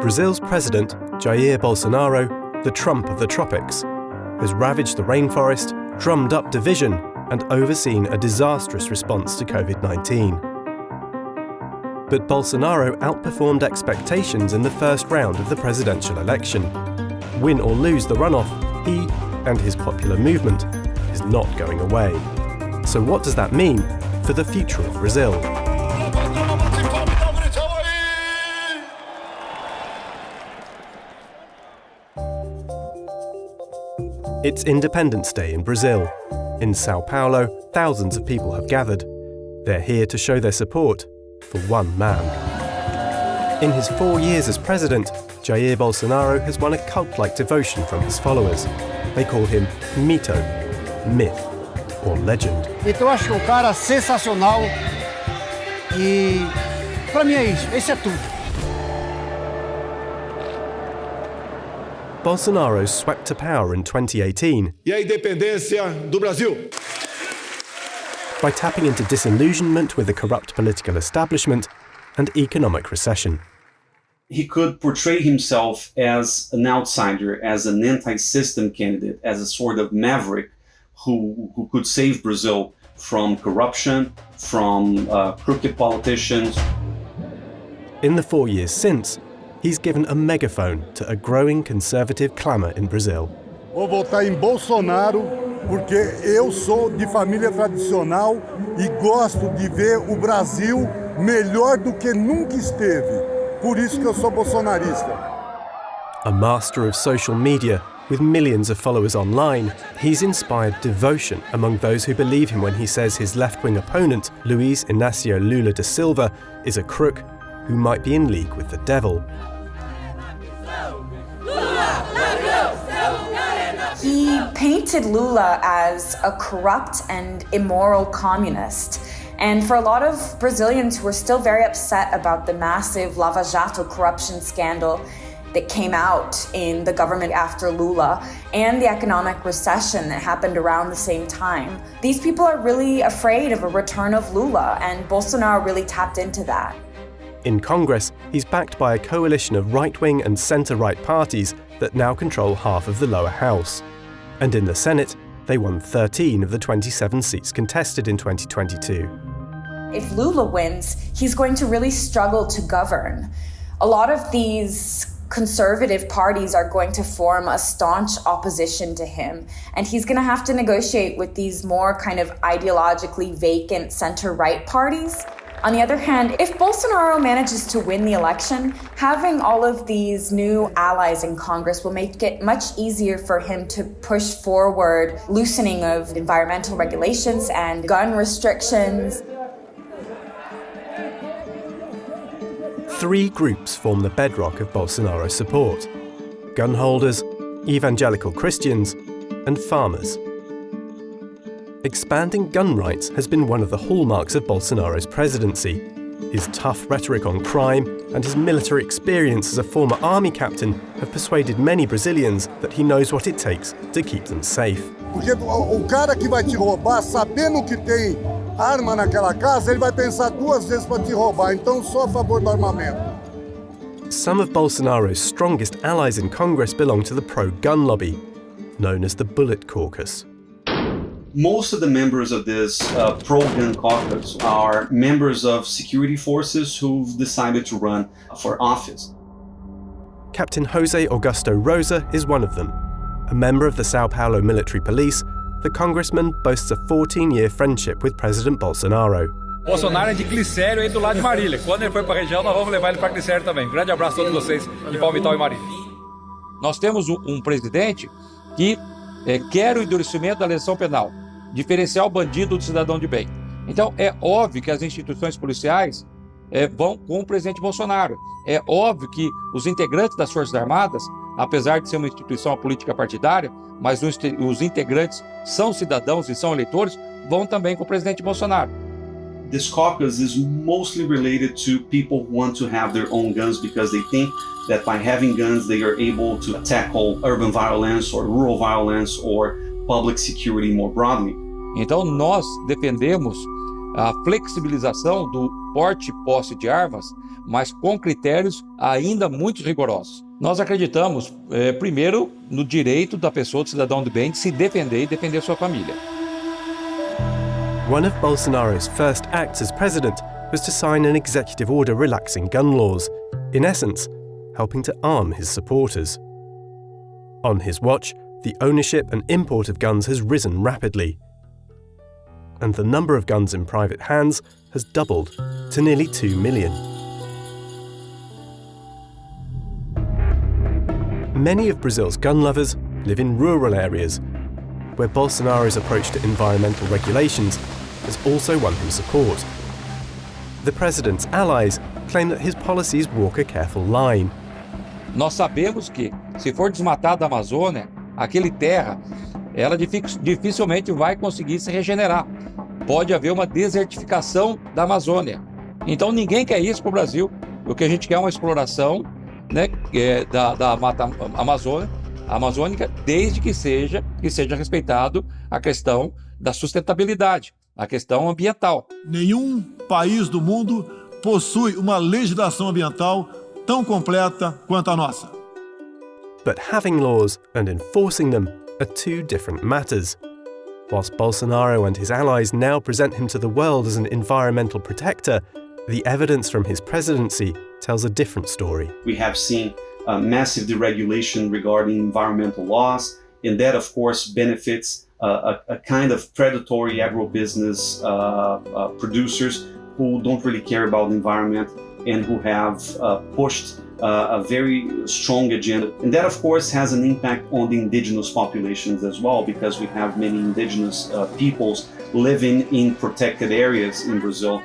Brazil's president, Jair Bolsonaro, the Trump of the tropics, has ravaged the rainforest, drummed up division, and overseen a disastrous response to COVID-19. But Bolsonaro outperformed expectations in the first round of the presidential election. Win or lose the runoff, he and his popular movement is not going away. So what does that mean for the future of Brazil? It's Independence Day in Brazil. In Sao Paulo, thousands of people have gathered. They're here to show their support for one man. In his 4 years as president, Jair Bolsonaro has won a cult-like devotion from his followers. They call him mito, myth, or legend. Então eu acho que é um cara sensacional e para mim é isso, esse é tudo. Bolsonaro swept to power in 2018 E a independência do Brasil. by tapping into disillusionment with the corrupt political establishment and economic recession. He could portray himself as an outsider, as an anti-system candidate, as a sort of maverick who could save Brazil from corruption, from crooked politicians. In the 4 years since, he's given a megaphone to a growing conservative clamour in Brazil. Vou votar em Bolsonaro porque eu sou de família tradicional e gosto de ver o Brasil melhor do que nunca esteve. Por isso que eu sou bolsonarista. A master of social media, with millions of followers online, he's inspired devotion among those who believe him when he says his left-wing opponent, Luiz Inácio Lula da Silva, is a crook who might be in league with the devil. He painted Lula as a corrupt and immoral communist. And for a lot of Brazilians who are still very upset about the massive Lava Jato corruption scandal that came out in the government after Lula and the economic recession that happened around the same time, these people are really afraid of a return of Lula, and Bolsonaro really tapped into that. In Congress, he's backed by a coalition of right-wing and centre-right parties that now control half of the lower house. And in the Senate, they won 13 of the 27 seats contested in 2022. If Lula wins, he's going to really struggle to govern. A lot of these conservative parties are going to form a staunch opposition to him, and he's going to have to negotiate with these more kind of ideologically vacant center-right parties. On the other hand, if Bolsonaro manages to win the election, having all of these new allies in Congress will make it much easier for him to push forward loosening of environmental regulations and gun restrictions. 3 groups form the bedrock of Bolsonaro's support: gun holders, evangelical Christians, and farmers. Expanding gun rights has been one of the hallmarks of Bolsonaro's presidency. His tough rhetoric on crime and his military experience as a former army captain have persuaded many Brazilians that he knows what it takes to keep them safe. Porque o cara que vai te roubar, sabendo que tem arma naquela casa, ele vai pensar 2 vezes para te roubar. Então, sou a favor do armamento. Some of Bolsonaro's strongest allies in Congress belong to the pro-gun lobby, known as the Bullet Caucus. Most of the members of this pro-gun caucus are members of security forces who've decided to run for office. Captain Jose Augusto Rosa is one of them. A member of the Sao Paulo military police, the congressman boasts a 14-year friendship with President Bolsonaro. Bolsonaro é de Glicério aí do lado de Marília. Quando ele for para a região, nós vamos levar ele para Glicério também. Grande abraço a todos vocês de Palmital e Marília. Nós temos um presidente que quer o endurecimento da legislação penal, diferenciar o bandido do cidadão de bem. Então, é óbvio que as instituições policiais vão com o presidente Bolsonaro. É óbvio que os integrantes das Forças Armadas, apesar de ser uma instituição política partidária, mas os integrantes são cidadãos e são eleitores, vão também com o presidente Bolsonaro. This caucus is mostly related to people who want to have their own guns because they think that by having guns they are able to tackle urban violence or rural violence or public security more broadly. Então nós defendemos a flexibilização do porte e posse de armas, mas com critérios ainda muito rigorosos. Nós acreditamos, primeiro, no direito da pessoa, do cidadão de bem, de se defender e defender sua família. One of Bolsonaro's first acts as president was to sign an executive order relaxing gun laws, in essence, helping to arm his supporters. On his watch, the ownership and import of guns has risen rapidly, and the number of guns in private hands has doubled to nearly 2 million. Many of Brazil's gun lovers live in rural areas, where Bolsonaro's approach to environmental regulations has also won him support. The president's allies claim that his policies walk a careful line. Nós sabemos que, se for desmatada a Amazônia, aquele terra, ela dificilmente vai conseguir se regenerar. Pode haver uma desertificação da Amazônia. Então ninguém quer isso para o Brasil. O que a gente quer é uma exploração, né, da mata amazônica, desde que seja respeitado a questão da sustentabilidade, a questão ambiental. Nenhum país do mundo possui uma legislação ambiental tão completa quanto a nossa. But having laws and enforcing them are two different matters. Whilst Bolsonaro and his allies now present him to the world as an environmental protector, the evidence from his presidency tells a different story. We have seen massive deregulation regarding environmental laws, and that, of course, benefits a kind of predatory agribusiness producers who don't really care about the environment and who have pushed a very strong agenda. And that, of course, has an impact on the indigenous populations as well, because we have many indigenous peoples living in protected areas in Brazil.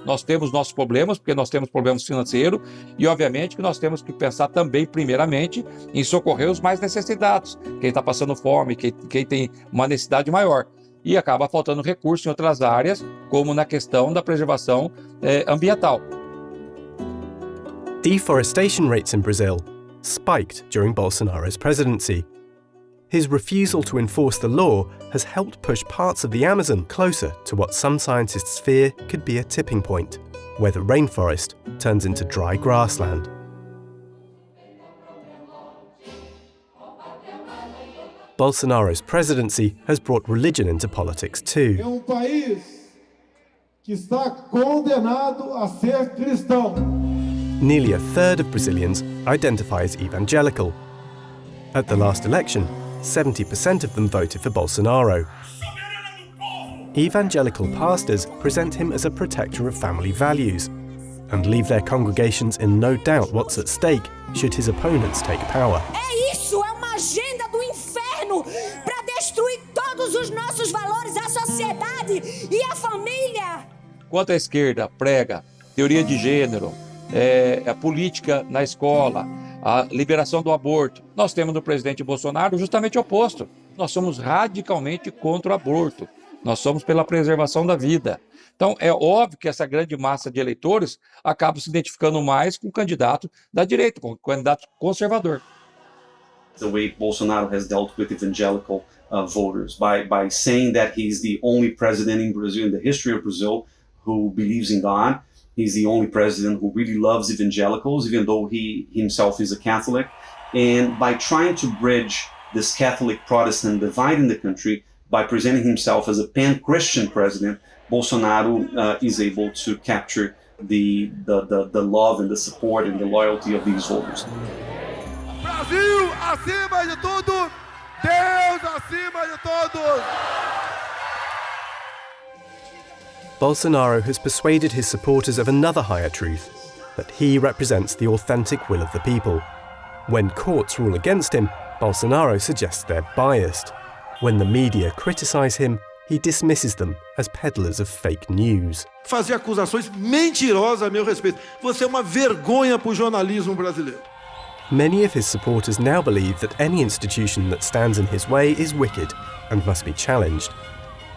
Nós temos nossos problemas, porque nós temos problemas financeiros, e obviamente que nós temos que pensar também, primeiramente, em socorrer os mais necessitados, quem está passando fome, quem tem uma necessidade maior. E acaba faltando recursos em outras áreas, como na questão da preservação ambiental. Deforestation rates in Brazil spiked during Bolsonaro's presidency. His refusal to enforce the law has helped push parts of the Amazon closer to what some scientists fear could be a tipping point, where the rainforest turns into dry grassland. Bolsonaro's presidency has brought religion into politics too. É país que está condenado a ser cristão. Nearly a third of Brazilians identify as evangelical. At the last election, 70% of them voted for Bolsonaro. Evangelical pastors present him as a protector of family values and leave their congregations in no doubt what's at stake should his opponents take power. É isso, é uma agenda do inferno para destruir todos os nossos valores, a sociedade e a família. Enquanto a esquerda prega teoria de gênero, a política na escola, a liberação do aborto, nós temos no presidente Bolsonaro justamente o oposto. Nós somos radicalmente contra o aborto. Nós somos pela preservação da vida. Então, é óbvio que essa grande massa de eleitores acaba se identificando mais com o candidato da direita, com o candidato conservador. The way Bolsonaro has dealt with evangelical voters by saying that he's the only president in Brazil, in the history of Brazil, who believes in God. He's the only president who really loves evangelicals, even though he himself is a Catholic. And by trying to bridge this Catholic-Protestant divide in the country, by presenting himself as a pan-Christian president, Bolsonaro is able to capture the love and the support and the loyalty of these voters. Brasil acima de tudo, Deus acima de todos. Bolsonaro has persuaded his supporters of another higher truth, that he represents the authentic will of the people. When courts rule against him, Bolsonaro suggests they're biased. When the media criticize him, he dismisses them as peddlers of fake news. Fazer acusações mentirosas a meu respeito. Você é uma vergonha para o jornalismo brasileiro. Many of his supporters now believe that any institution that stands in his way is wicked and must be challenged.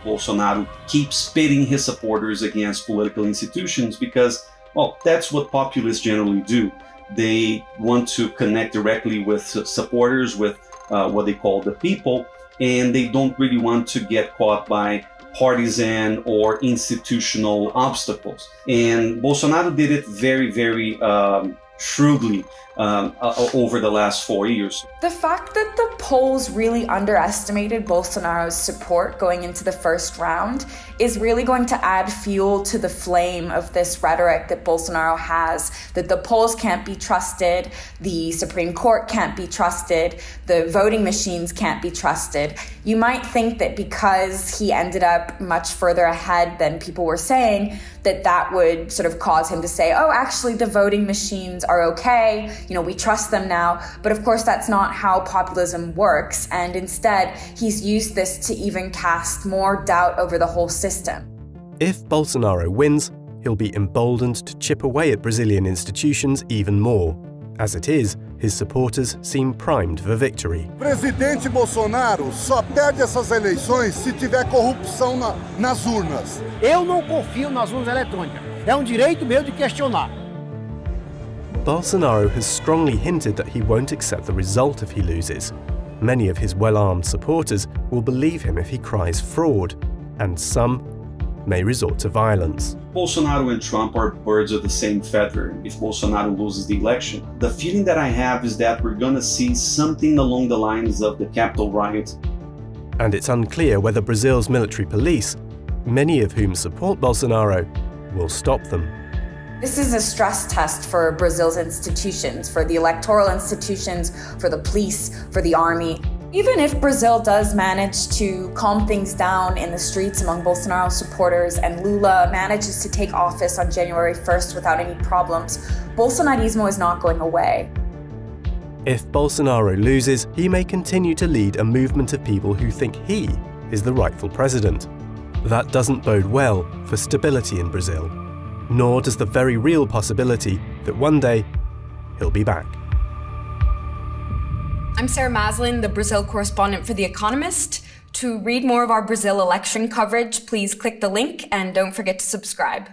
Bolsonaro keeps pitting his supporters against political institutions because, well, that's what populists generally do. They want to connect directly with supporters, with what they call the people, and they don't really want to get caught by partisan or institutional obstacles. And Bolsonaro did it very, very shrewdly over the last 4 years. The fact that the polls really underestimated Bolsonaro's support going into the first round is really going to add fuel to the flame of this rhetoric that Bolsonaro has, that the polls can't be trusted, the Supreme Court can't be trusted, the voting machines can't be trusted. You might think that because he ended up much further ahead than people were saying, that would sort of cause him to say, oh, actually the voting machines are okay, we trust them now. But of course, that's not how populism works. And instead, he's used this to even cast more doubt over the whole system. If Bolsonaro wins, he'll be emboldened to chip away at Brazilian institutions even more. As it is, his supporters seem primed for victory. Presidente Bolsonaro só perde essas eleições se tiver corrupção nas urnas. Eu não confio nas urnas eletrônicas. É direito meu de questionar. Bolsonaro has strongly hinted that he won't accept the result if he loses. Many of his well-armed supporters will believe him if he cries fraud, and some may resort to violence. Bolsonaro and Trump are birds of the same feather if Bolsonaro loses the election. The feeling that I have is that we're gonna see something along the lines of the Capitol riot. And it's unclear whether Brazil's military police, many of whom support Bolsonaro, will stop them. This is a stress test for Brazil's institutions, for the electoral institutions, for the police, for the army. Even if Brazil does manage to calm things down in the streets among Bolsonaro supporters and Lula manages to take office on January 1st without any problems, Bolsonarismo is not going away. If Bolsonaro loses, he may continue to lead a movement of people who think he is the rightful president. That doesn't bode well for stability in Brazil, nor does the very real possibility that one day he'll be back. I'm Sarah Maslin, the Brazil correspondent for The Economist. To read more of our Brazil election coverage, please click the link and don't forget to subscribe.